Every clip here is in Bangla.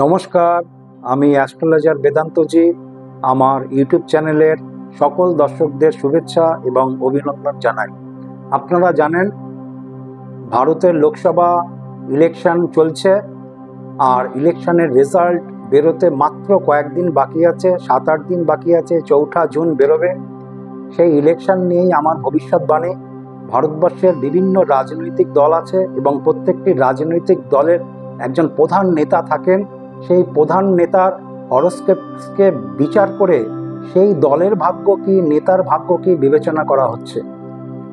নমস্কার, আমি অ্যাস্ট্রোলজার বেদান্তজি। আমার ইউটিউব চ্যানেলের সকল দর্শকদের শুভেচ্ছা এবং অভিনন্দন জানাই। আপনারা জানেন ভারতের লোকসভা ইলেকশন চলছে, আর ইলেকশনের রেজাল্ট বেরোতে মাত্র কয়েকদিন বাকি আছে, 7-8 দিন বাকি আছে, 4 জুন বেরোবে। সেই ইলেকশন নিয়েই আমার ভবিষ্যৎবাণী। ভারতবর্ষের বিভিন্ন রাজনৈতিক দল আছে এবং প্রত্যেকটি রাজনৈতিক দলের একজন প্রধান নেতা থাকেন। সেই প্রধান নেতার হরস্কোপকে বিচার করে সেই দলের ভাগ্য কি, নেতার ভাগ্য কি বিবেচনা করা হচ্ছে।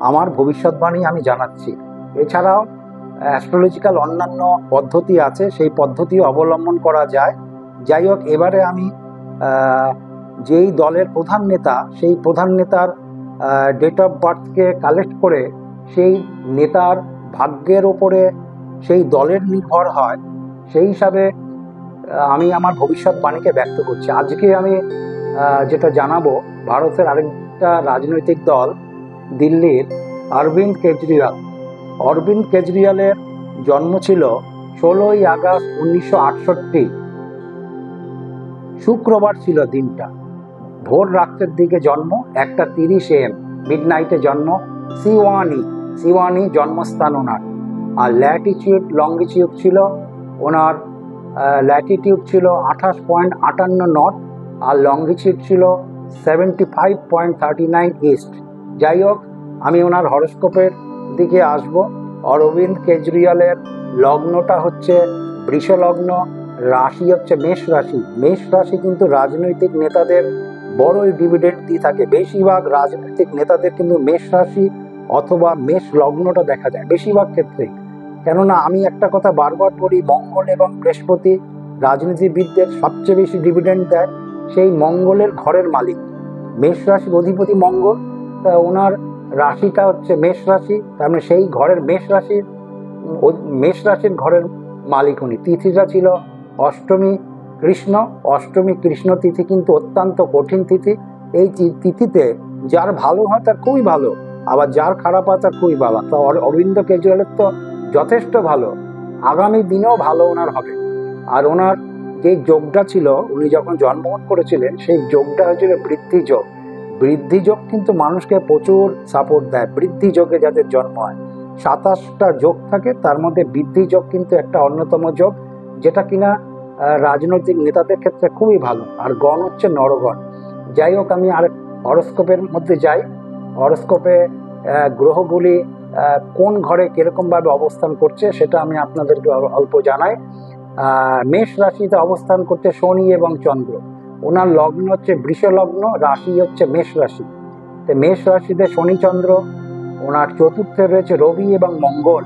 আমার ভবিষ্যৎবাণী আমি জানাচ্ছি। এছাড়াও অ্যাস্ট্রোলজিক্যাল অন্যান্য পদ্ধতি আছে, সেই পদ্ধতিও অবলম্বন করা যায়। যাই হোক, এবারে আমি যেই দলের প্রধান নেতা, সেই প্রধান নেতার ডেট অফ বার্থকে কালেক্ট করে সেই নেতার ভাগ্যের ওপরে সেই দলের নির্ভর হয়, সেই হিসাবে আমি আমার ভবিষ্যৎবাণীকে ব্যক্ত করছি। আজকে আমি যেটা জানাবো, ভারতের আরেকটা রাজনৈতিক দল দিল্লির অরবিন্দ কেজরিওয়াল। অরবিন্দ কেজরিওয়ালের জন্ম ছিল 16ই আগস্ট 1968। শুক্রবার ছিল দিনটা। ভোর রাত্রের দিকে জন্ম, 1:30 AM, মিডনাইটে জন্ম। সিওয়ানি জন্মস্থান ওনার। আর ল্যাটিটিউড লঙ্গিটিউড ছিল ওনার, ল্যাটিটিউড ছিল 28.58 নর্থ আর লঙ্গিটিউড ছিল 75.39 ইস্ট। যাই হোক, আমি ওনার হরস্কোপের দিকে আসব। অরবিন্দ কেজরিওয়ালের লগ্নটা হচ্ছে বৃষ লগ্ন, রাশি হচ্ছে মেষ রাশি। মেষ রাশি কিন্তু রাজনৈতিক নেতাদের বড়ই ডিভিডেন্ড দিয়ে থাকে। বেশিরভাগ রাজনৈতিক নেতাদের কিন্তু মেষ রাশি অথবা মেষ লগ্নটা দেখা যায় বেশিরভাগ ক্ষেত্রে। কেননা আমি একটা কথা বারবার বলি, মঙ্গল এবং বৃহস্পতি রাজনীতিবিদদের সবচেয়ে বেশি ডিভিডেন্ড দেয়। সেই মঙ্গলের ঘরের মালিক মেষ রাশির অধিপতি মঙ্গল, ওনার রাশিটা হচ্ছে মেষ রাশি, তার মানে সেই ঘরের মেষ রাশির ঘরের মালিক উনি। তিথিটা ছিল অষ্টমী কৃষ্ণ তিথি, কিন্তু অত্যন্ত কঠিন তিথি। এই তিথিতে যার ভালো হয় তার খুবই ভালো, আবার যার খারাপ হয় তার খুবই ভালো। তো অরবিন্দ কেজরিওয়ালের তো যথেষ্ট ভালো, আগামী দিনেও ভালো ওনার হবে। আর ওনার যে যোগটা ছিল, উনি যখন জন্মগ্রহণ করেছিলেন, সেই যোগটা হয়েছিল বৃদ্ধি যোগ। বৃদ্ধি যোগ কিন্তু মানুষকে প্রচুর সাপোর্ট দেয়। বৃদ্ধি যোগে যাদের জন্ম হয়, 27টা যোগ থাকে, তার মধ্যে বৃদ্ধি যোগ কিন্তু একটা অন্যতম যোগ, যেটা কিনা রাজনৈতিক নেতাদের ক্ষেত্রে খুবই ভালো। আর গণ হচ্ছে নরগণ। যাই হোক, আমি আর হরস্কোপের মধ্যে যাই। হরস্কোপে গ্রহগুলি কোন ঘরে কিরকমভাবে অবস্থান করছে সেটা আমি আপনাদেরকে অল্প জানাই। মেষ রাশিতে অবস্থান করছে শনি এবং চন্দ্র। ওনার লগ্ন হচ্ছে বৃষ লগ্ন, রাশি হচ্ছে মেষ রাশি। তো মেষ রাশিতে শনি চন্দ্র। ওনার চতুর্থে রয়েছে রবি এবং মঙ্গল।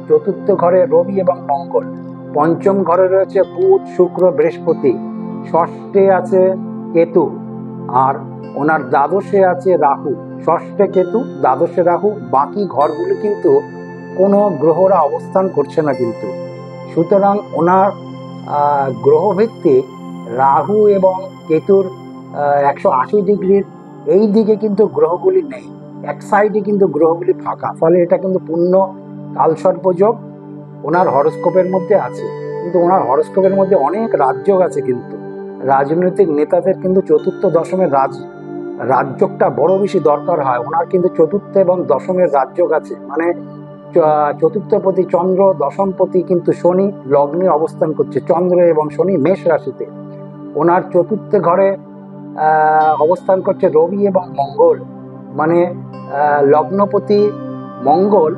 চতুর্থ ঘরে রবি এবং মঙ্গল। পঞ্চম ঘরে রয়েছে বুধ, শুক্র, বৃহস্পতি। ষষ্ঠে আছে কেতু, আর ওনার দ্বাদশে আছে রাহু। ষষ্ঠে কেতু, দ্বাদশে রাহু। বাকি ঘরগুলি কিন্তু কোনো গ্রহরা অবস্থান করছে না কিন্তু। সুতরাং ওনার গ্রহভিত্তিক রাহু এবং কেতুর 180 ডিগ্রির এই দিকে কিন্তু গ্রহগুলি নেই, এক সাইডে কিন্তু গ্রহগুলি ফাঁকা। ফলে এটা কিন্তু পূর্ণ কালসর্পযোগ ওনার হরস্কোপের মধ্যে আছে। কিন্তু ওনার হরস্কোপের মধ্যে অনেক রাজযোগ আছে, কিন্তু রাজনৈতিক নেতাদের কিন্তু চতুর্থ দশমের রাজযোগটা বড় বেশি দরকার হয়। ওনার কিন্তু চতুর্থ এবং দশমের রাজযোগ আছে, মানে চতুর্থপতি চন্দ্র, দশমপতি কিন্তু শনি লগ্নে অবস্থান করছে। চন্দ্র এবং শনি মেষ রাশিতে। ওনার চতুর্থ ঘরে অবস্থান করছে রবি এবং মঙ্গল, মানে লগ্নপতি মঙ্গল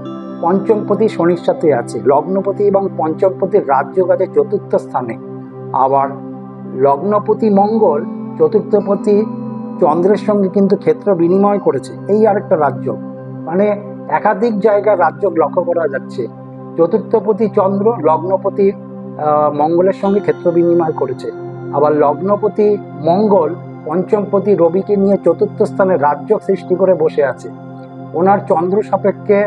পঞ্চমপতি শনির সাথে আছে। লগ্নপতি এবং পঞ্চমপতির রাজযোগ আছে চতুর্থ স্থানে। আবার লগ্নপতি মঙ্গল চতুর্থপতি চন্দ্রের সঙ্গে কিন্তু ক্ষেত্র বিনিময় করেছে, এই আরেকটা রাজযোগ। মানে একাধিক জায়গায় রাজযোগ লক্ষ্য করা যাচ্ছে। চতুর্থপতি চন্দ্র লগ্নপতি মঙ্গলের সঙ্গে ক্ষেত্র বিনিময় করেছে। আবার লগ্নপতি মঙ্গল পঞ্চমপতি রবিকে নিয়ে চতুর্থ স্থানে রাজযোগ সৃষ্টি করে বসে আছে। ওনার চন্দ্র সাপেক্ষে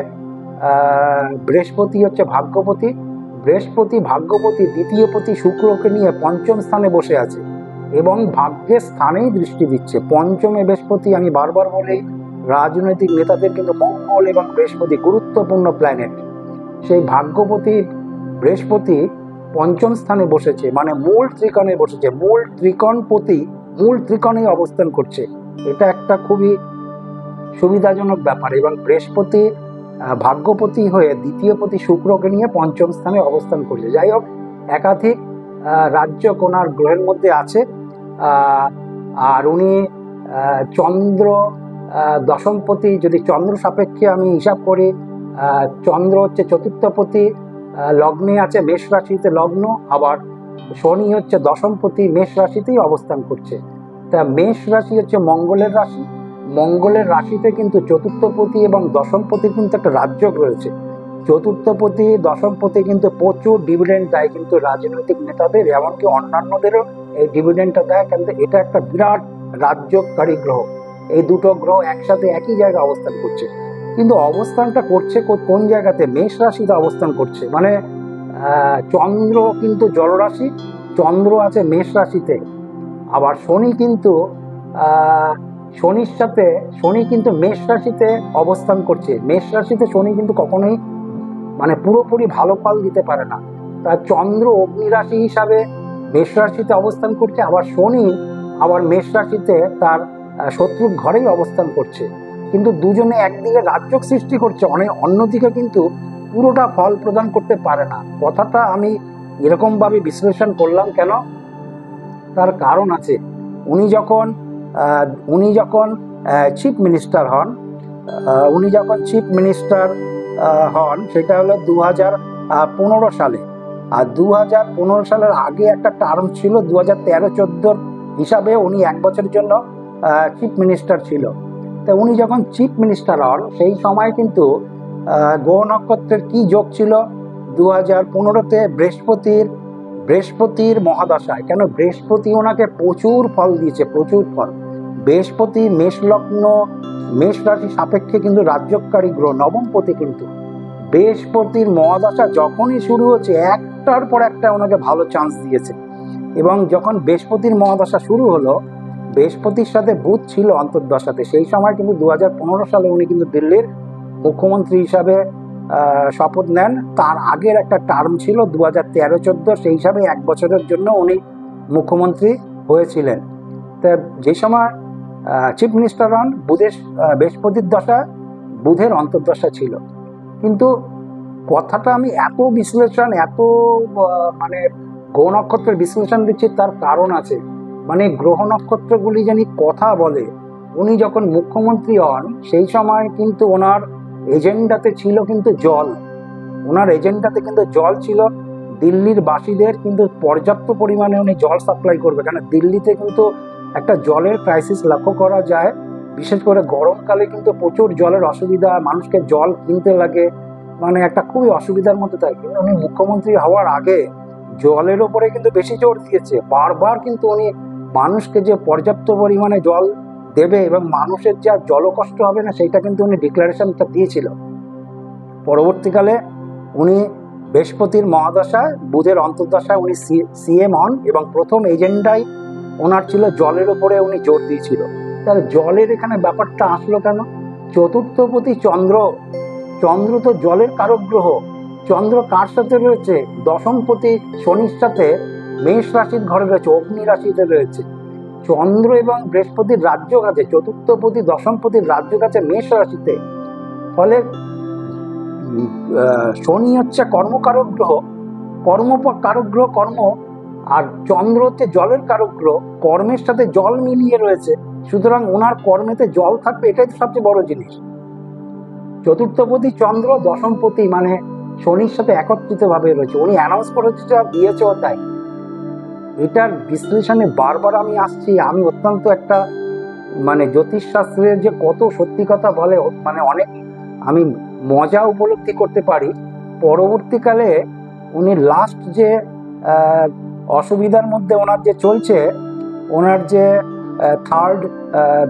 বৃহস্পতি হচ্ছে ভাগ্যপতি। বৃহস্পতি ভাগ্যপতি দ্বিতীয়পতি শুক্রকে নিয়ে পঞ্চম স্থানে বসে আছে এবং ভাগ্যের স্থানেই দৃষ্টি দিচ্ছে। পঞ্চমে বৃহস্পতি, আমি বারবার বলি, রাজনৈতিক নেতাদের কিন্তু মঙ্গল এবং বৃহস্পতি গুরুত্বপূর্ণ প্ল্যানেট। সেই ভাগ্যপতি বৃহস্পতি পঞ্চম স্থানে বসেছে, মানে মূল ত্রিকোণে বসেছে, মূল ত্রিকোণপতি মূল ত্রিকোণেই অবস্থান করছে। এটা একটা খুবই সুবিধাজনক ব্যাপার। এবং বৃহস্পতি ভাগ্যপতি হয়ে দ্বিতীয় পতি শুক্রকে নিয়ে পঞ্চম স্থানে অবস্থান করছে। যাই হোক, একাধিক রাজ্য কোনার গ্রহের মধ্যে আছে। আর উনি চন্দ্র দশমপতি, যদি চন্দ্র সাপেক্ষে আমি হিসাব করি, চন্দ্র হচ্ছে চতুর্থপতি, লগ্নে আছে মেষ রাশিতে লগ্ন, আবার শনি হচ্ছে দশমপতি মেষ রাশিতেই অবস্থান করছে। তা মেষ রাশি হচ্ছে মঙ্গলের রাশি, মঙ্গলের রাশিতে কিন্তু চতুর্থপতি এবং দশমপতির কিন্তু একটা রাজযোগ রয়েছে। চতুর্থপতি দশমপতি কিন্তু প্রচুর ডিভিডেন্ড দেয় কিন্তু রাজনৈতিক নেতাদের, এমনকি অন্যান্যদেরও এই ডিভিডেন্ডটা দেয়, কিন্তু এটা একটা বিরাট রাজযোগকারী গ্রহ। এই দুটো গ্রহ একসাথে একই জায়গায় অবস্থান করছে, কিন্তু অবস্থানটা করছে কোন জায়গাতে? মেষ রাশিতে অবস্থান করছে। মানে চন্দ্র কিন্তু জলরাশি, চন্দ্র আছে মেষ রাশিতে, আবার শনি কিন্তু শনি কিন্তু মেষ রাশিতে অবস্থান করছে। মেষ রাশিতে শনি কিন্তু কখনোই মানে পুরোপুরি ভালো ফল দিতে পারে না। তার চন্দ্র অগ্নি রাশি হিসাবে মেষ রাশিতে অবস্থান করছে, আবার শনি আবার মেষ রাশিতে তার শত্রুর ঘরেই অবস্থান করছে। কিন্তু দুজনে একদিকে রাজযোগ সৃষ্টি করছে, অন্যদিকে কিন্তু পুরোটা ফল প্রদান করতে পারে না। কথাটা আমি এরকমভাবে বিশ্লেষণ করলাম কেন? তার কারণ আছে। উনি যখন চিফ মিনিস্টার হন, সেটা হলো 2015 সালে। আর 2015 সালের আগে একটা টার্ম ছিল 2013-14 হিসাবে, উনি 1 বছরের জন্য চিফ মিনিস্টার ছিল। তো উনি যখন চিফ মিনিস্টার হন সেই সময় কিন্তু গ্রহ নক্ষত্রের কি যোগ ছিল? 2015-তে বৃহস্পতির মহাদশায়। কেন? বৃহস্পতি ওনাকে প্রচুর ফল দিয়েছে, প্রচুর ফল। বৃহস্পতি মেষ লগ্ন মেষ রাশি সাপেক্ষে কিন্তু রাজযোগকারী গ্রহ, নবমপতি। কিন্তু বৃহস্পতির মহাদশা যখনই শুরু হচ্ছে একটার পর একটা ওনাকে ভালো চান্স দিয়েছে। এবং যখন বৃহস্পতির মহাদশা শুরু হলো, বৃহস্পতির সাথে বুধ ছিল অন্তর্দশাতে, সেই সময় কিন্তু 2015 সালে উনি কিন্তু দিল্লির মুখ্যমন্ত্রী হিসাবে শপথ নেন। তার আগের একটা টার্ম ছিল 2013-14, সেই হিসাবে 1 বছরের জন্য উনি মুখ্যমন্ত্রী হয়েছিলেন। তা যে সময় চিফ মিনিস্টার হন, বৃহস্পতির দশা, বুধের অন্তর্দশা ছিল। কিন্তু কথাটা আমি এত মানে গ্রহ নক্ষত্রের বিশ্লেষণ দিচ্ছি, তার কারণ আছে। মানে গ্রহ নক্ষত্রগুলি জানি কথা বলে। উনি যখন মুখ্যমন্ত্রী হন সেই সময় কিন্তু ওনার এজেন্ডাতে ছিল কিন্তু জল, ছিল। দিল্লির বাসীদের কিন্তু পর্যাপ্ত পরিমাণে উনি জল সাপ্লাই করবে, কারণ দিল্লিতে কিন্তু একটা জলের ক্রাইসিস লক্ষ্য করা যায়। বিশেষ করে গরমকালে কিন্তু প্রচুর জলের অসুবিধা, মানুষকে জল কিনতে লাগে, মানে একটা খুবই অসুবিধার মধ্যে থাকে। কিন্তু উনি মুখ্যমন্ত্রী হওয়ার আগে জলের ওপরে কিন্তু বেশি জোর দিয়েছে। বারবার কিন্তু উনি মানুষকে যে পর্যাপ্ত পরিমাণে জল দেবে এবং মানুষের যা জলকষ্ট হবে না, সেইটা কিন্তু উনি ডিক্লারেশনটা দিয়েছিল। পরবর্তীকালে উনি বৃহস্পতির মহাদশায়, বুধের অন্তর্দশায় উনি সিএম হন, এবং প্রথম এজেন্ডাই ওনার ছিল জলের উপরে উনি জোর দিয়েছিল। তাহলে জলের এখানে ব্যাপারটা আসলো কেন? চতুর্থপতি চন্দ্র তো জলের কারক গ্রহ। চন্দ্র কার সাথে রয়েছে? দশমপতি শনির সাথে মেষ রাশির ঘরে রয়েছে, অগ্নি রাশিতে রয়েছে। চন্দ্র এবং বৃহস্পতির রাজযোগ আছে, চতুর্থপতি দশমপতির রাজযোগ আছে মেষ রাশিতে। ফলে শনি হচ্ছে কর্মকারক গ্রহ, কর্ম, আর চন্দ্র হচ্ছে জলের কারক গ্রহ, কর্মের সাথে জল মিলিয়ে রয়েছে। সুতরাং ওনার কর্মেতে জল থাকবে, এটাই তো সবচেয়ে বড় জিনিস। চতুর্থপতি চন্দ্র, দশমপতি মানে শনির সাথে একত্রিত ভাবে রয়েছে। উনি অ্যানাউন্স করেছে, দিয়েছেও তাই। এটার বিশ্লেষণে বারবার আমি আসছি। আমি অত্যন্ত একটা মানে জ্যোতিষশাস্ত্রের যে কত সত্যি কথা বলে, মানে অনেক আমি মজা উপলব্ধি করতে পারি। পরবর্তীকালে উনি লাস্ট যে অসুবিধার মধ্যে ওনার যে চলছে, ওনার যে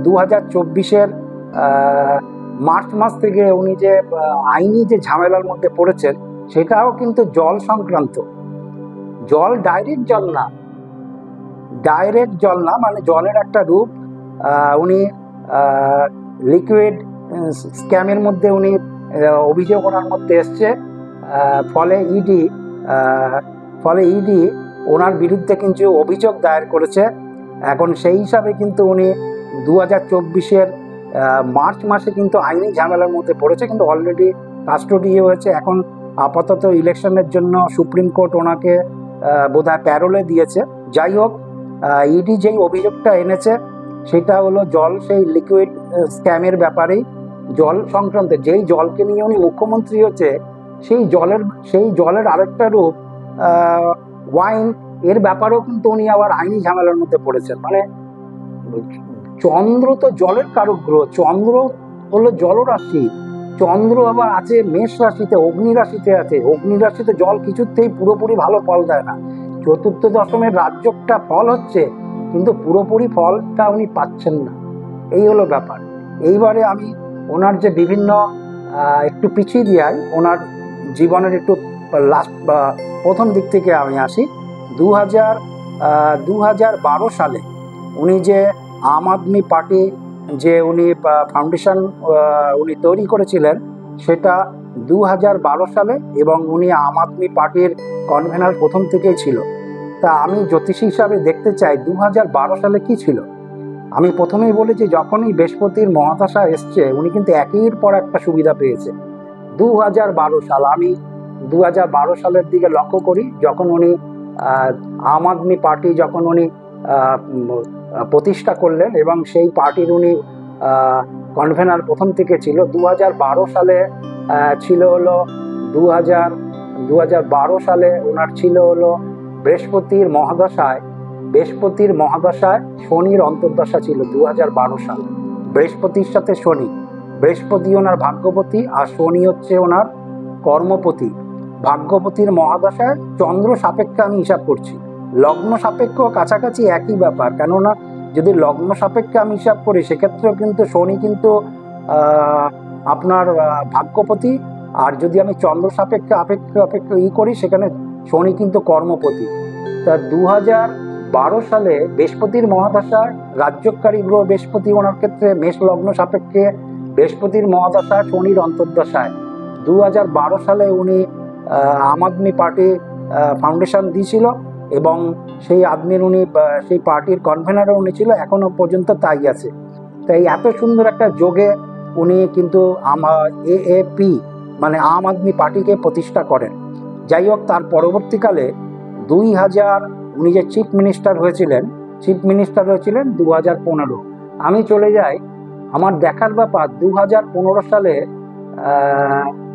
2024-এর মার্চ মাস থেকে উনি যে আইনি যে ঝামেলার মধ্যে পড়েছেন, সেটাও কিন্তু জল সংক্রান্ত। জল ডাইরেক্ট জল না, মানে জলের একটা রূপ। উনি লিকুইড স্ক্যামের মধ্যে উনি অভিযোগ ওনার মধ্যে এসছে। ফলে ফলে ইডি ওনার বিরুদ্ধে কিন্তু অভিযোগ দায়ের করেছে। এখন সেই হিসাবে কিন্তু উনি 2024-এর মার্চ মাসে কিন্তু আইনি ঝামেলার মধ্যে পড়েছে, কিন্তু অলরেডি কাস্টডি হয়েছে। এখন আপাতত ইলেকশনের জন্য সুপ্রিম কোর্ট ওনাকে বোধহয় প্যারোলে দিয়েছে। যাই হোক, ইডি যেই অভিযোগটা এনেছে সেটা হলো সেই লিকুইড স্ক্যামের ব্যাপারেই, জল সংক্রান্ত। যেই জলকে নিয়ে উনি মুখ্যমন্ত্রী হচ্ছে সেই জলের আরেকটা রূপ ওয়াইন, এর ব্যাপারেও কিন্তু উনি আবার আইনি ঝামেলার মধ্যে পড়েছেন। মানে চন্দ্র তো জলের কারক গ্রহ, চন্দ্র হলো জলরাশি, চন্দ্র আবার আছে মেষ রাশিতে, অগ্নি রাশিতে আছে। অগ্নি রাশিতে জল কিছুতেই পুরোপুরি ভালো ফল দেয় না। চতুর্থ দশমের রাজ্যটা ফল হচ্ছে, কিন্তু পুরোপুরি ফলটা উনি পাচ্ছেন না, এই হলো ব্যাপার। এইবারে আমি ওনার যে বিভিন্ন একটু পিছিয়ে দিয়ে ওনার জীবনের একটু লাস্ট প্রথম দিক থেকে আমি আসি। 2012 সালে উনি যে আম আদমি পার্টি যে উনি ফাউন্ডেশন উনি তৈরি করেছিলেন, সেটা 2012 সালে, এবং উনি আম আদমি পার্টির কনভেনার প্রথম থেকেই ছিল। তা আমি জ্যোতিষী হিসাবে দেখতে চাই 2012 সালে কি ছিল। আমি প্রথমেই বলেছি, যখনই বৃহস্পতির মহাদশা এসছে উনি কিন্তু একের পর একটা সুবিধা পেয়েছে। 2012 সাল, আমি 2012 সালের দিকে লক্ষ্য করি, যখন উনি আম আদমি পার্টি যখন উনি প্রতিষ্ঠা করলেন এবং সেই পার্টির উনি কনভেনার প্রথম থেকে ছিল। 2012 সালে ছিল হলো 2012 সালে ওনার ছিল হলো বৃহস্পতির মহাদশায় শনির অন্তর্দশা ছিল 2012 সালে। বৃহস্পতির সাথে শনি, বৃহস্পতি ওনার ভাগ্যপতি আর শনি হচ্ছে ওনার কর্মপতি। ভাগ্যপতির মহাদশায় চন্দ্র সাপেক্ষে আমি হিসাব করছি, লগ্ন সাপেক্ষ কাছাকাছি একই ব্যাপার। কেননা যদি লগ্ন সাপেক্ষে আমি হিসাব করি সেক্ষেত্রেও কিন্তু শনি কিন্তু আপনার ভাগ্যপতি, আর যদি আমি চন্দ্র সাপেক্ষে অপেক্ষা করি সেখানে শনি কিন্তু কর্মপতি। তা 2012 সালে বৃহস্পতির মহাদশায় রাজ্যকারী গ্রহ বৃহস্পতি ওনার ক্ষেত্রে মেষ লগ্ন সাপেক্ষে বৃহস্পতির মহাদশা শনির অন্তর্দশায় 2012 সালে উনি আম আদমি পার্টি ফাউন্ডেশন দিয়েছিল, এবং সেই উনি সেই পার্টির কনভেনারও উনি ছিল, এখনো পর্যন্ত তাই আছে। তাই এত সুন্দর একটা যোগে উনি কিন্তু AAP মানে আম আদমি পার্টিকে প্রতিষ্ঠা করেন। যাই হোক, তার পরবর্তীকালে 2000 উনি যে চিফ মিনিস্টার হয়েছিলেন 2015। আমি চলে যাই, আমার দেখার ব্যাপার 2015 সালে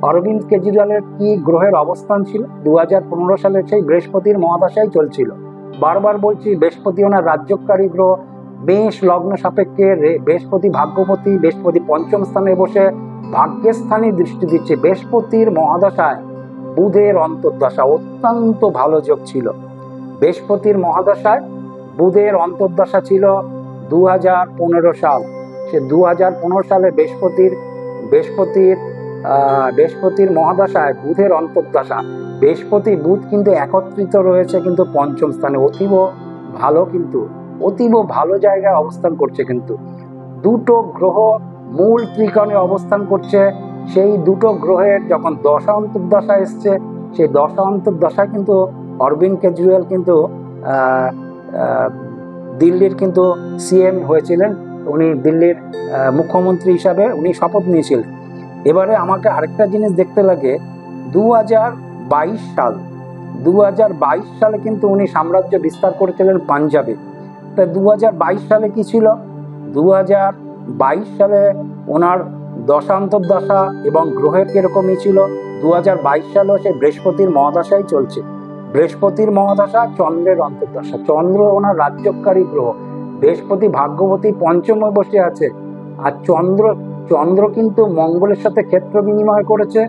অরবিন্দ কেজরিওয়ালের কি গ্রহের অবস্থান ছিল। 2015 সালে সেই বৃহস্পতির মহাদশাই চলছিল। বারবার বলছি, বৃহস্পতি ওনার রাজ্যকারী গ্রহ, মেষ লগ্ন সাপেক্ষে বৃহস্পতি ভাগ্যপতি, বৃহস্পতি পঞ্চম স্থানে বসে ভাগ্যের স্থানে দৃষ্টি দিচ্ছে। বৃহস্পতির মহাদশায় বুধের অন্তর্দশা, অত্যন্ত ভালো যোগ ছিল। বৃহস্পতির মহাদশায় বুধের অন্তর্দশা ছিল 2015 সাল। সে 2015 সালে বৃহস্পতির মহাদশায় বুধের অন্তর্দশা। বৃহস্পতি বুধ কিন্তু একত্রিত রয়েছে কিন্তু পঞ্চম স্থানে, অতীব ভালো জায়গায় অবস্থান করছে। কিন্তু দুটো গ্রহ মূল ত্রিকোণে অবস্থান করছে। সেই দুটো গ্রহের যখন দশা অন্তর্দশা এসছে, সেই দশা অন্তর্দশায় কিন্তু অরবিন্দ কেজরিওয়াল কিন্তু দিল্লির কিন্তু CM হয়েছিলেন। উনি দিল্লির মুখ্যমন্ত্রী হিসাবে উনি শপথ নিয়েছিলেন। এবারে আমাকে আরেকটা জিনিস দেখতে লাগে, 2022 সালে কিন্তু উনি সাম্রাজ্য বিস্তার করেছিলেন পাঞ্জাবে। তা 2022 সালে কি ছিল? 2022 সালে ওনার দশান্তর্দশা এবং গ্রহের কিরকমই ছিল। 2022 সালেও সে বৃহস্পতির মহাদশাই চলছে। বৃহস্পতির মহাদশা চন্দ্রের অন্তর্দশা। চন্দ্র ওনার রাজ্যকারী গ্রহ, বৃহস্পতি ভাগ্যবতী পঞ্চমে বসে আছে। আর চন্দ্র কিন্তু মঙ্গলের সাথে ক্ষেত্র বিনিময় করেছে।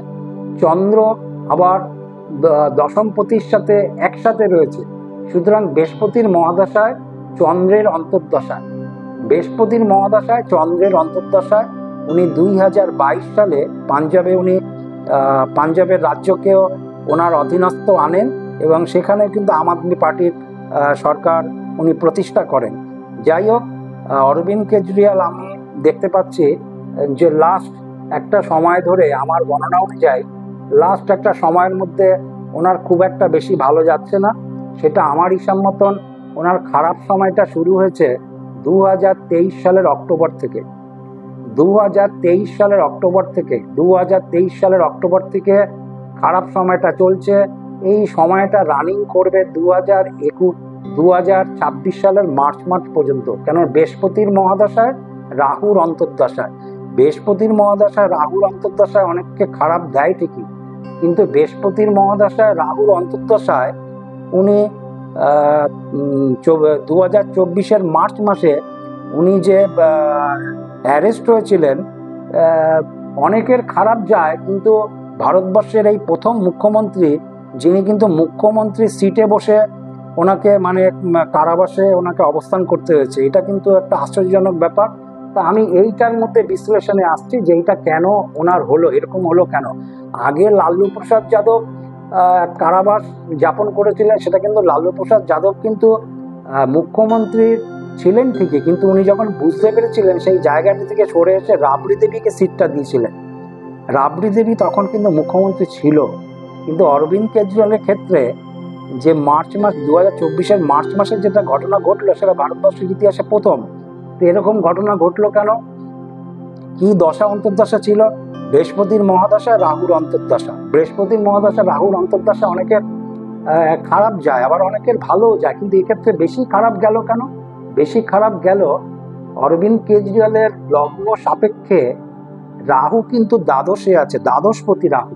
চন্দ্র আবার দশমপতির সাথে একসাথে রয়েছে। সুতরাং বৃহস্পতির মহাদশায় চন্দ্রের অন্তর্দশায় উনি 2022 সালে পাঞ্জাবের রাজ্যকেও ওনার অধীনস্থ আনেন, এবং সেখানে কিন্তু আম আদমি পার্টির সরকার উনি প্রতিষ্ঠা করেন। যাই হোক, অরবিন্দ কেজরিওয়াল আমি দেখতে পাচ্ছি যে লাস্ট একটা সময় ধরে, আমার গণনা অনুযায়ী লাস্ট একটা সময়ের মধ্যে ওনার খুব একটা বেশি ভালো যাচ্ছে না। সেটা আমার হিসাব মতন ওনার খারাপ সময়টা শুরু হয়েছে 2023 সালের অক্টোবর থেকে। 2023 সালের অক্টোবর থেকে খারাপ সময়টা চলছে। এই সময়টা রানিং করবে 2026 সালের মার্চ পর্যন্ত। কেন? বৃহস্পতির মহাদশায় রাহুর অন্তর্দশায়। বৃহস্পতির মহাদশায় রাহুর অন্তর্দশায় অনেককে খারাপ দেয় ঠিকই, কিন্তু বৃহস্পতির মহাদশায় রাহুর অন্তর্দশায় উনি 2024 মার্চ মাসে উনি যে অ্যারেস্ট হয়েছিলেন, অনেকের খারাপ যায়, কিন্তু ভারতবর্ষের এই প্রথম মুখ্যমন্ত্রী যিনি কিন্তু মুখ্যমন্ত্রী সিটে বসে ওনাকে মানে কারাবাসে ওনাকে অবস্থান করতে হয়েছে, এটা কিন্তু একটা আশ্চর্যজনক ব্যাপার। তা আমি এইটার মধ্যে বিশ্লেষণে আসছি যে এইটা কেন ওনার হলো, এরকম হলো কেন। আগে লালু প্রসাদ যাদব কারাবাস যাপন করেছিলেন, সেটা কিন্তু লালু প্রসাদ যাদব কিন্তু মুখ্যমন্ত্রী ছিলেন ঠিকই, কিন্তু উনি যখন বুঝতে পেরেছিলেন সেই জায়গাটি থেকে সরে এসে রাবড়ি দেবীকে সিটটা দিয়েছিলেন। রাবড়ি দেবী তখন কিন্তু মুখ্যমন্ত্রী ছিল। কিন্তু অরবিন্দ কেজরিওয়ালের ক্ষেত্রে যে মার্চ মাস 2024 মার্চ মাসের যেটা ঘটনা ঘটলো, সেটা ভারতবর্ষের ইতিহাসে প্রথম। তো এরকম ঘটনা ঘটলো কেন? কি দশা অন্তর্দশা ছিল? বৃহস্পতির মহাদশা রাহুর অন্তর্দশা। বৃহস্পতির মহাদশা রাহুর অন্তর্দশা অনেকের খারাপ যায়, আবার অনেকের ভালোও যায়, কিন্তু এক্ষেত্রে বেশি খারাপ গেল কেন? বেশি খারাপ গেল অরবিন্দ কেজরিওয়ালের লগ্ন সাপেক্ষে রাহু কিন্তু দ্বাদশে আছে, দ্বাদশপতি রাহু।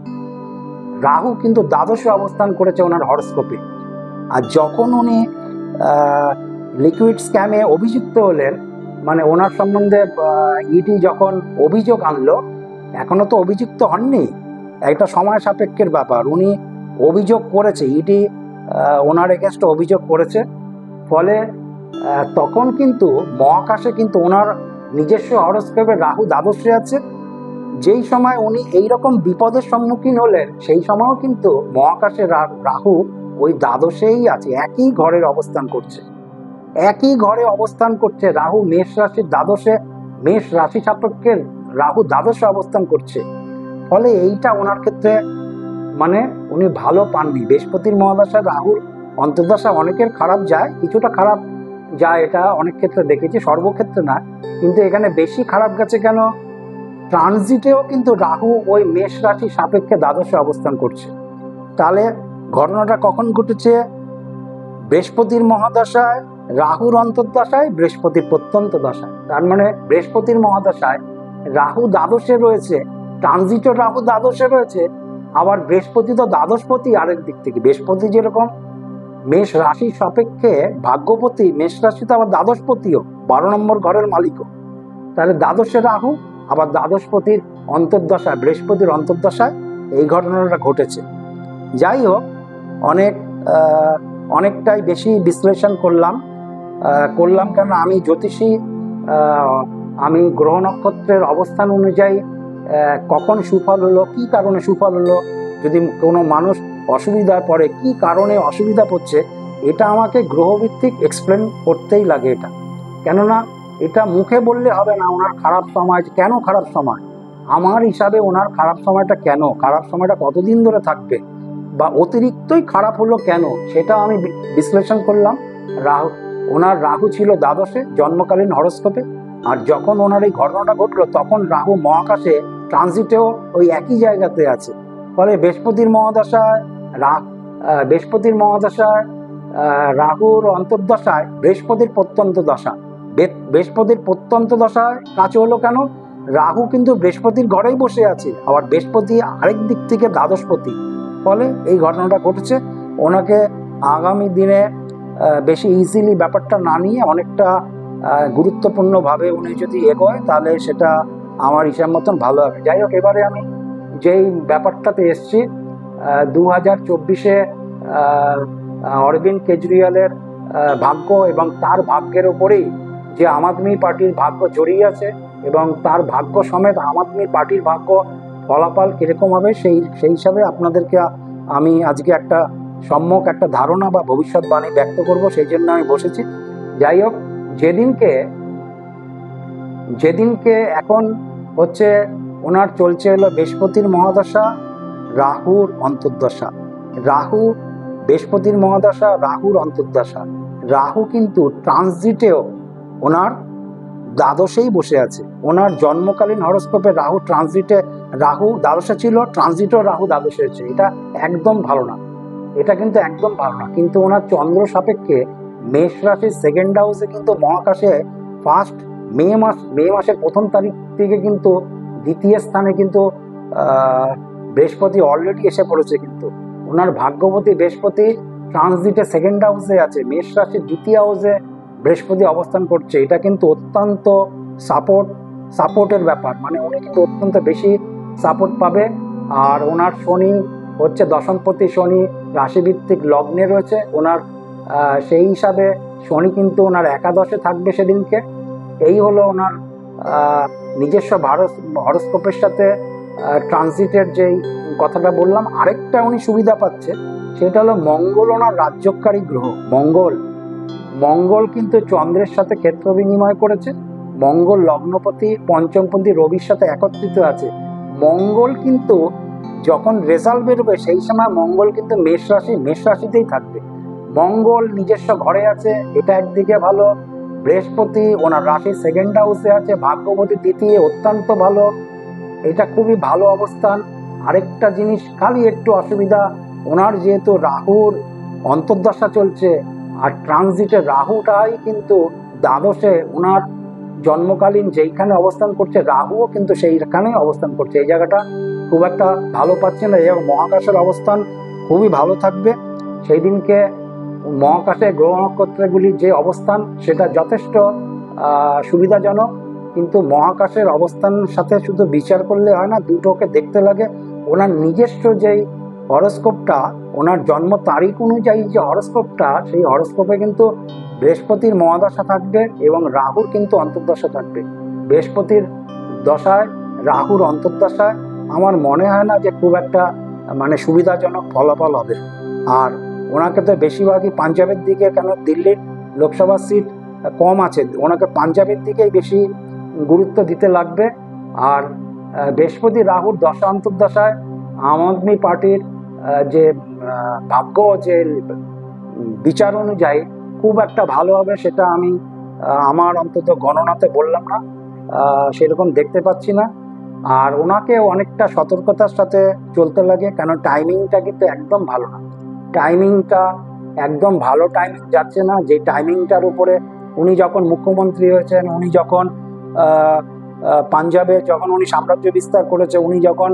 রাহু কিন্তু দ্বাদশে অবস্থান করেছে ওনার হরস্কোপে। আর যখন উনি লিকুইড স্ক্যামে অভিযুক্ত হলেন, মানে ওনার সম্বন্ধে ইডি যখন অভিযোগ আনলো, এখনো তো অভিযুক্ত হননি, একটা সময় সাপেক্ষের ব্যাপার। উনি অভিযোগ করেছে, ইডি ওনার এগেনস্টে অভিযোগ করেছে। ফলে তখন কিন্তু মহাকাশে কিন্তু ওনার নিজস্ব হরস্কোপে রাহু দ্বাদশে আছে। যেই সময় উনি এইরকম বিপদের সম্মুখীন হলেন, সেই সময়ও কিন্তু মহাকাশে রাহু ওই দ্বাদশেই আছে, একই ঘরের অবস্থান করছে। একই ঘরে অবস্থান করছে রাহু মেষ রাশির দ্বাদশে, মেষ রাশি সাপেক্ষে রাহু দ্বাদশে অবস্থান করছে। ফলে এইটা ওনার ক্ষেত্রে মানে উনি ভালো পাননি। বৃহস্পতির মহাদশা রাহুর অন্তর্দশা অনেকের খারাপ যায়, কিছুটা খারাপ যায়, এটা অনেক ক্ষেত্রে দেখেছি, সর্বক্ষেত্রে না। কিন্তু এখানে বেশি খারাপ গেছে কেন? ট্রানজিটেও কিন্তু রাহু ওই মেষ রাশি সাপেক্ষে দ্বাদশে অবস্থান করছে। তাহলে ঘটনাটা কখন ঘটেছে? বৃহস্পতির মহাদশায় রাহুর অন্তর্দশায়, বৃহস্পতির প্রত্যন্ত দশায়। তার মানে বৃহস্পতির মহাদশায় রাহু দ্বাদশে রয়েছে, ট্রানজিটও রাহু দ্বাদশে রয়েছে, আবার বৃহস্পতি তো দ্বাদশপতি আরেক দিক থেকে। বৃহস্পতি যেরকম মেষ রাশির সাপেক্ষে ভাগ্যপতি, মেষ রাশিতে আবার দ্বাদশপতিও, 12 নম্বর ঘরের মালিকও। তাহলে দ্বাদশে রাহু, আবার দ্বাদশপতির অন্তর্দশায়, বৃহস্পতির অন্তর্দশায় এই ঘটনাটা ঘটেছে। যাই হোক, অনেকটাই বেশি বিশ্লেষণ করলাম কেন? আমি জ্যোতিষী, আমি গ্রহ নক্ষত্রের অবস্থান অনুযায়ী কখন সুফল হলো, কি কারণে সুফল হলো, যদি কোনো মানুষ অসুবিধায় পড়ে কি কারণে অসুবিধা পড়ছে, এটা আমাকে গ্রহভিত্তিক এক্সপ্লেন করতেই লাগে। এটা কেননা এটা মুখে বললে হবে না। ওনার খারাপ সময় কেন, খারাপ সময় আমার হিসাবে ওনার খারাপ সময়টা কেন, খারাপ সময়টা কতদিন ধরে থাকবে, বা অতিরিক্তই খারাপ হলো কেন, সেটা আমি বিশ্লেষণ করলাম। ওনার রাহু ছিল দ্বাদশে জন্মকালীন হরস্কোপে, আর যখন ওনার এই ঘটনাটা ঘটলো তখন রাহু মহাকাশে ট্রানজিটেও ওই একই জায়গাতে আছে। ফলে বৃহস্পতির মহাদশায় রাহুর অন্তর্দশায় বৃহস্পতির প্রত্যন্ত দশা। বৃহস্পতির প্রত্যন্ত দশায় কাছে হলো কেন? রাহু কিন্তু বৃহস্পতির ঘরেই বসে আছে, আবার বৃহস্পতি আরেক দিক থেকে দ্বাদশপতি। ফলে এই ঘটনাটা ঘটেছে। ওনাকে আগামী দিনে বেশি ইজিলি ব্যাপারটা না নিয়ে অনেকটা গুরুত্বপূর্ণভাবে উনি যদি এগোয়, তাহলে সেটা আমার হিসাব মতন ভালো হবে। যাই হোক, এবারে আমি যেই ব্যাপারটাতে এসছি, 2024-এ অরবিন্দ কেজরিওয়ালের ভাগ্য এবং তার ভাগ্যের ওপরেই যে আম আদমি পার্টির ভাগ্য জড়িয়ে আছে, এবং তার ভাগ্য সমেত আম আদমি পার্টির ভাগ্য ফলাফল কিরকম হবে, সেই হিসাবে আপনাদেরকে আমি আজকে একটা সম্যক একটা ধারণা বা ভবিষ্যৎবাণী ব্যক্ত করব, সেই জন্য আমি বসেছি। যাই হোক, যেদিনকে এখন হচ্ছে ওনার চলছে হলো বৃহস্পতির মহাদশা রাহুর অন্তর্দশা। রাহু বৃহস্পতির মহাদশা, রাহুর অন্তর্দশা। রাহু কিন্তু ট্রানজিটেও ওনার দ্বাদশেই বসে আছে। ওনার জন্মকালীন হরোস্কোপে রাহু ট্রানজিটে, রাহু দ্বাদশে ছিল, ট্রানজিটও রাহু দ্বাদশে হয়েছে। এটা একদম ভালো না, এটা কিন্তু একদম ভালো না। কিন্তু ওনার চন্দ্র সাপেক্ষে মেষ রাশির সেকেন্ড হাউসে কিন্তু মহাকাশে ফার্স্ট মে মাসের 1 তারিখ থেকে কিন্তু দ্বিতীয় স্থানে কিন্তু বৃহস্পতি অলরেডি এসে পড়েছে। কিন্তু ওনার ভাগ্যবতী বৃহস্পতি ট্রানজিটে সেকেন্ড হাউসে আছে, মেষ রাশির দ্বিতীয় হাউসে বৃহস্পতি অবস্থান করছে। এটা কিন্তু অত্যন্ত সাপোর্টের ব্যাপার, মানে উনি কিন্তু অত্যন্ত বেশি সাপোর্ট পাবে। আর ওনার শনি হচ্ছে দশমপতি শনি, রাশিভিত্তিক লগ্নে রয়েছে ওনার, সেই হিসাবে শনি কিন্তু ওনার একাদশে থাকবে সেদিনকে। এই হলো ওনার নিজস্ব হরোস্কোপের সাথে ট্রানজিটের যেই কথাটা বললাম। আরেকটা উনি সুবিধা পাচ্ছে, সেটা হলো মঙ্গল ওনার রাজ্যকারী গ্রহ। মঙ্গল কিন্তু চন্দ্রের সাথে ক্ষেত্র বিনিময় করেছে। মঙ্গল লগ্নপতি পঞ্চমপতি রবির সাথে একত্রিত আছে। মঙ্গল কিন্তু যখন রেজাল্ট বেরোবে সেই সময় মঙ্গল কিন্তু মেষ রাশিতেই থাকবে। মঙ্গল নিজস্ব ঘরে আছে, এটা একদিকে ভালো। বৃহস্পতি ওনার রাশির সেকেন্ড হাউসে আছে, ভাগ্যবতী দ্বিতীয়, অত্যন্ত ভালো, এটা খুবই ভালো অবস্থান। আরেকটা জিনিস খালি একটু অসুবিধা, ওনার যেহেতু রাহুর অন্তর্দশা চলছে আর ট্রানজিটে রাহুটাই কিন্তু দ্বাদশে ওনার জন্মকালীন যেইখানে অবস্থান করছে, রাহুও কিন্তু সেইখানে অবস্থান করছে। এই জায়গাটা খুব একটা ভালো পাচ্ছে না। এবং মহাকাশের অবস্থান খুবই ভালো থাকবে সেই দিনকে। মহাকাশে গ্রহ নক্ষত্রগুলির যে অবস্থান সেটা যথেষ্ট সুবিধাজনক। কিন্তু মহাকাশের অবস্থানের সাথে শুধু বিচার করলে হয় না, দুটোকে দেখতে লাগে। ওনার নিজস্ব যেই হরোস্কোপটা, ওনার জন্ম তারিখ অনুযায়ী যে হরোস্কোপটা, সেই হরোস্কোপে কিন্তু বৃহস্পতির মহাদশা থাকবে এবং রাহুর কিন্তু অন্তর্দশা থাকবে। বৃহস্পতির দশায় রাহুর অন্তর্দশায় আমার মনে হয় না যে খুব একটা মানে সুবিধাজনক ফলাফল হবে। আর ওনাকে তো বেশিরভাগই পাঞ্জাবের দিকে, কেন দিল্লির লোকসভা সিট কম আছে, ওনাকে পাঞ্জাবের দিকেই বেশি গুরুত্ব দিতে লাগবে। আর বৃহস্পতি রাহুর দশা অন্তর্দশায় আম আদমি পার্টির যে ভাগ্য, যে বিচার অনুযায়ী খুব একটা ভালো হবে সেটা আমি আমার অন্তত গণনাতে বললাম না, সেরকম দেখতে পাচ্ছি না। আর ওনাকে অনেকটা সতর্কতার সাথে চলতে লাগে, কেন টাইমিংটা কিন্তু একদম ভালো না। টাইমিংটা একদম ভালো টাইমিং যাচ্ছে না। যে টাইমিংটার উপরে উনি যখন মুখ্যমন্ত্রী হয়েছেন, উনি যখন পাঞ্জাবে যখন উনি সাম্রাজ্য বিস্তার করেছে, উনি যখন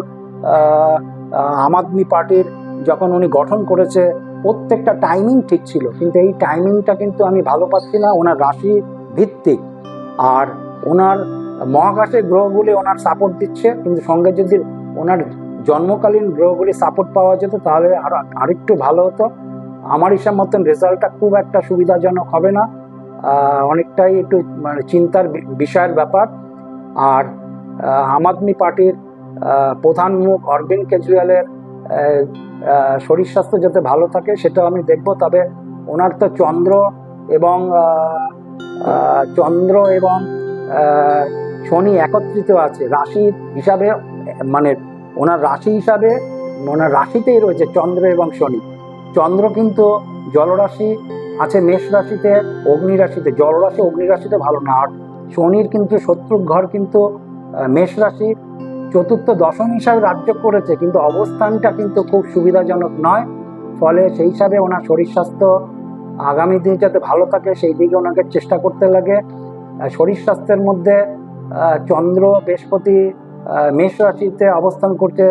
আম আদমি পার্টির যখন উনি গঠন করেছে, প্রত্যেকটা টাইমিং ঠিক ছিল। কিন্তু এই টাইমিংটা কিন্তু আমি ভালো পাচ্ছি না। ওনার রাশি ভিত্তিক আর ওনার মহাকাশের গ্রহগুলি ওনার সাপোর্ট দিচ্ছে, কিন্তু সঙ্গে যদি ওনার জন্মকালীন গ্রহগুলি সাপোর্ট পাওয়া যেত তাহলে আরেকটু ভালো হতো। আমার হিসাব মতন রেজাল্টটা খুব একটা সুবিধাজনক হবে না, অনেকটাই একটু মানে চিন্তার বিষয়ের ব্যাপার। আর আম আদমি পার্টির প্রধান মুখ অরবিন্দ কেজরিওয়ালের শরীর স্বাস্থ্য যাতে ভালো থাকে সেটাও আমি দেখব। তবে ওনার তো চন্দ্র এবং শনি একত্রিত আছে রাশি হিসাবে, মানে ওনার রাশি হিসাবে ওনার রাশিতেই রয়েছে চন্দ্র এবং শনি। চন্দ্র কিন্তু জলরাশি আছে মেষ রাশিতে, অগ্নি রাশিতে। জলরাশি অগ্নি রাশিতে ভালো না। আর শনির কিন্তু শত্রু ঘর কিন্তু মেষ রাশি, চতুর্থ দশম হিসাবে রাজ্য করেছে, কিন্তু অবস্থানটা কিন্তু খুব সুবিধাজনক নয়। ফলে সেই হিসাবে ওনার শরীর স্বাস্থ্য আগামী দিন যাতে ভালো থাকে সেই দিকে ওনাকে চেষ্টা করতে লাগে। শরীর স্বাস্থ্যের মধ্যে চন্দ্র বৃহস্পতি মেষ রাশিতে অবস্থান করছে,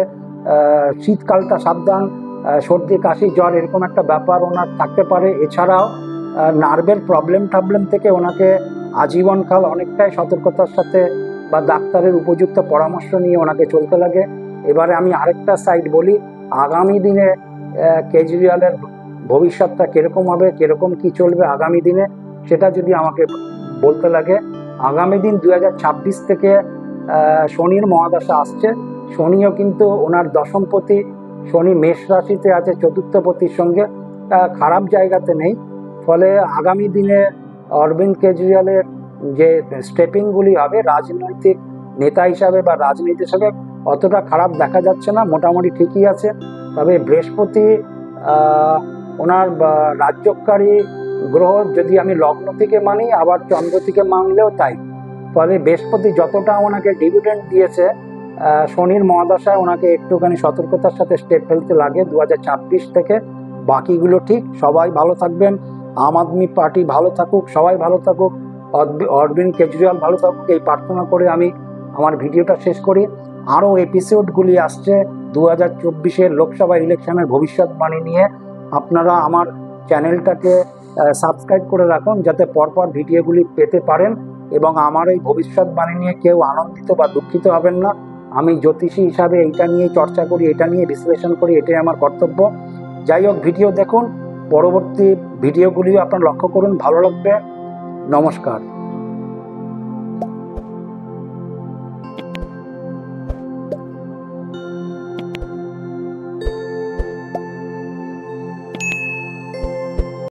শীতকালটা সাবধান, সর্দি কাশি জ্বর এরকম একটা ব্যাপার ওনার থাকতে পারে। এছাড়াও নার্ভের প্রবলেম থেকে ওনাকে আজীবনকাল অনেকটাই সতর্কতার সাথে বা ডাক্তারের উপযুক্ত পরামর্শ নিয়ে ওনাকে চলতে লাগে। এবারে আমি আরেকটা সাইড বলি, আগামী দিনে কেজরিওয়ালের ভবিষ্যৎটা কিরকম হবে, কিরকম কি চলবে আগামী দিনে, সেটা যদি আমাকে বলতে লাগে। আগামী দিন 2026 থেকে শনির মহাদশা আসছে। শনিও কিন্তু ওনার দশমপতি, শনি মেষ রাশিতে আছে চতুর্থপতির সঙ্গে, খারাপ জায়গাতে নেই। ফলে আগামী দিনে অরবিন্দ কেজরিওয়ালের যে স্টেপিংগুলি হবে রাজনৈতিক নেতা হিসাবে বা রাজনীতি হিসাবে অতটা খারাপ দেখা যাচ্ছে না, মোটামুটি ঠিকই আছে। তবে বৃহস্পতি ওনার রাজ্যকারী গ্রহ যদি আমি লগ্ন থেকে মানি, আবার চন্দ্র থেকে মানলেও তাই। ফলে বৃহস্পতি যতটা ওনাকে ডিভিডেন্ড দিয়েছে, শনির মহাদশায় ওনাকে একটুখানি সতর্কতার সাথে স্টেপ ফেলতে লাগে 2026 থেকে। বাকিগুলো ঠিক। সবাই ভালো থাকবেন, আম আদমি পার্টি ভালো থাকুক, সবাই ভালো থাকুক, অরবিন্দ কেজরিওয়াল ভালো থাকুক, এই প্রার্থনা করে আমি আমার ভিডিওটা শেষ করি। আরও এপিসোডগুলি আসছে 2024-এর লোকসভা ইলেকশনের ভবিষ্যৎবাণী নিয়ে। আপনারা আমার চ্যানেলটাকে সাবস্ক্রাইব করে রাখুন, যাতে পরপর ভিডিওগুলি পেতে পারেন এবং আমার এই ভবিষ্যৎবাণী নিয়ে কেউ আনন্দিত বা দুঃখিত হবেন না। আমি জ্যোতিষী হিসাবে এইটা নিয়ে চর্চা করি, এটা নিয়ে বিশ্লেষণ করি, এটাই আমার কর্তব্য। যাই হোক, ভিডিও দেখুন, পরবর্তী ভিডিওগুলিও আপনারা লক্ষ্য করুন, ভালো লাগবে। নমস্কার।